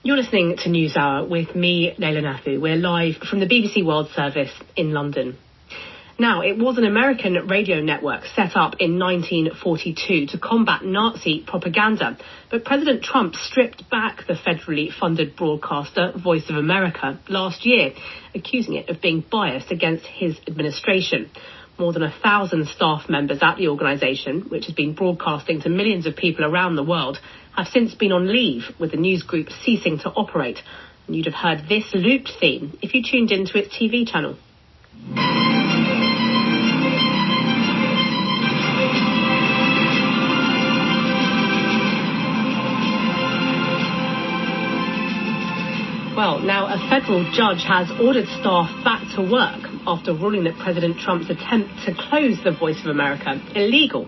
You're listening to NewsHour with me, Leila Nathu. We're live from the BBC World Service in London. Now, it was an American radio network set up in 1942 to combat Nazi propaganda, but President Trump stripped back the federally funded broadcaster Voice of America last year, accusing it of being biased against his administration. More than 1,000 staff members at the organisation, which has been broadcasting to millions of people around the world, have since been on leave, with the news group ceasing to operate. And you'd have heard this looped theme if you tuned into its TV channel. Well, now a federal judge has ordered staff back to work after ruling that President Trump's attempt to close the Voice of America illegal.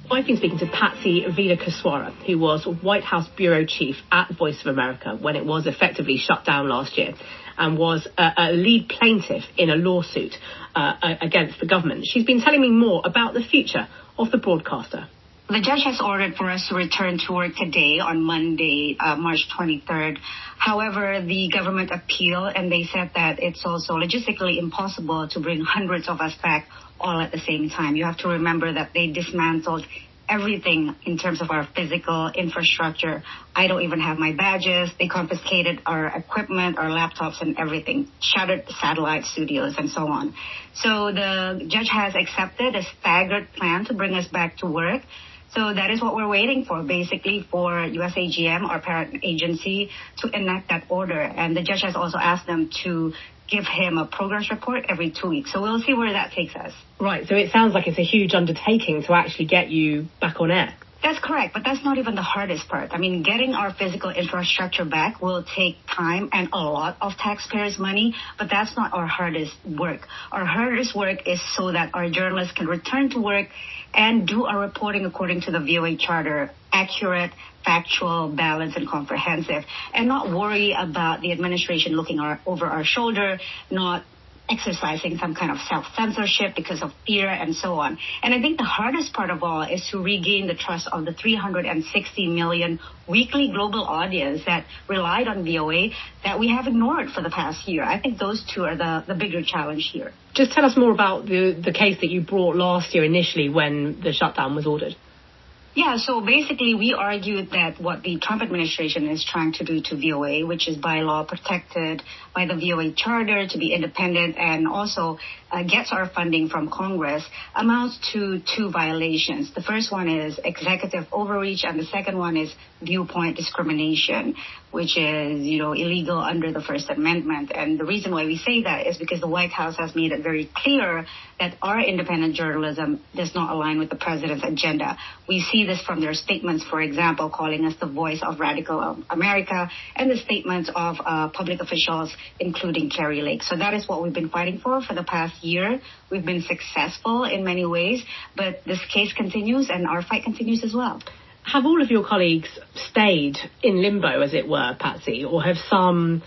I've been speaking to Patsy Widakuswara, who was White House bureau chief at Voice of America when it was effectively shut down last year, and was a lead plaintiff in a lawsuit against the government. She's been telling me more about the future of the broadcaster. The judge has ordered for us to return to work today on Monday, March 23rd. However, the government appealed, and they said that it's also logistically impossible to bring hundreds of us back all at the same time. You have to remember that they dismantled everything in terms of our physical infrastructure. I don't even have my badges. They confiscated our equipment, our laptops, and everything, shuttered satellite studios and so on. So the judge has accepted a staggered plan to bring us back to work. So that is what we're waiting for, basically, for USAGM, our parent agency, to enact that order. And the judge has also asked them to give him a progress report every 2 weeks. So we'll see where that takes us. Right, so it sounds like it's a huge undertaking to actually get you back on air. That's correct, but that's not even the hardest part. I mean, getting our physical infrastructure back will take time and a lot of taxpayers' money, but that's not our hardest work. Our hardest work is so that our journalists can return to work and do our reporting according to the VOA Charter, accurate, factual, balanced, and comprehensive, and not worry about the administration looking over our shoulder, not exercising some kind of self-censorship because of fear and so on. And I think the hardest part of all is to regain the trust of the 360 million weekly global audience that relied on VOA that we have ignored for the past year. I think those two are the bigger challenge here. Just tell us more about the case that you brought last year initially when the shutdown was ordered. Yeah, so basically we argued that what the Trump administration is trying to do to VOA, which is by law protected by the VOA Charter to be independent and also gets our funding from Congress, amounts to two violations. The first one is executive overreach, and the second one is viewpoint discrimination, which is, illegal under the First Amendment. And the reason why we say that is because the White House has made it very clear that our independent journalism does not align with the president's agenda. We see this from their statements, for example, calling us the voice of radical America, and the statements of public officials, including Kari Lake. So that is what we've been fighting for the past year. We've been successful in many ways, but this case continues and our fight continues as well. Have all of your colleagues stayed in limbo, as it were, Patsy, or have some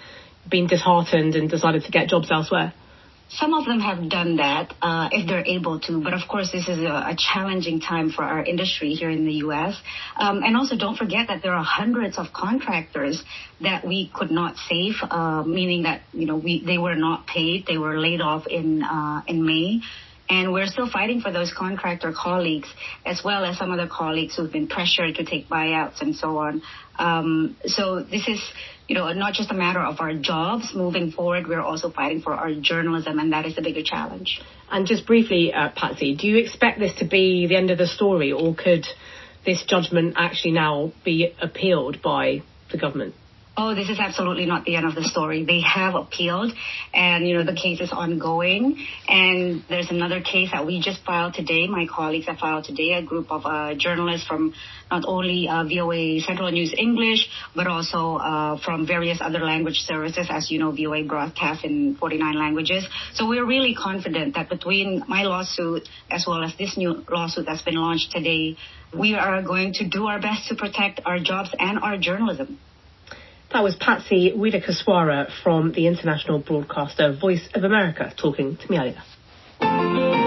been disheartened and decided to get jobs elsewhere? Some of them have done that if they're able to. But of course, this is a challenging time for our industry here in the U.S. And also don't forget that there are hundreds of contractors that we could not save, meaning that, they were not paid. They were laid off in May. And we're still fighting for those contractor colleagues, as well as some other colleagues who've been pressured to take buyouts and so on. So this is, not just a matter of our jobs moving forward. We're also fighting for our journalism, and that is the bigger challenge. And just briefly, Patsy, do you expect this to be the end of the story, or could this judgment actually now be appealed by the government? Oh, this is absolutely not the end of the story. They have appealed, and, the case is ongoing. And there's another case that we just filed today. My colleagues have filed today, a group of journalists from not only VOA Central News English, but also from various other language services. As you know, VOA broadcasts in 49 languages. So we're really confident that between my lawsuit as well as this new lawsuit that's been launched today, we are going to do our best to protect our jobs and our journalism. That was Patsy Widakuswara from the international broadcaster Voice of America talking to me earlier.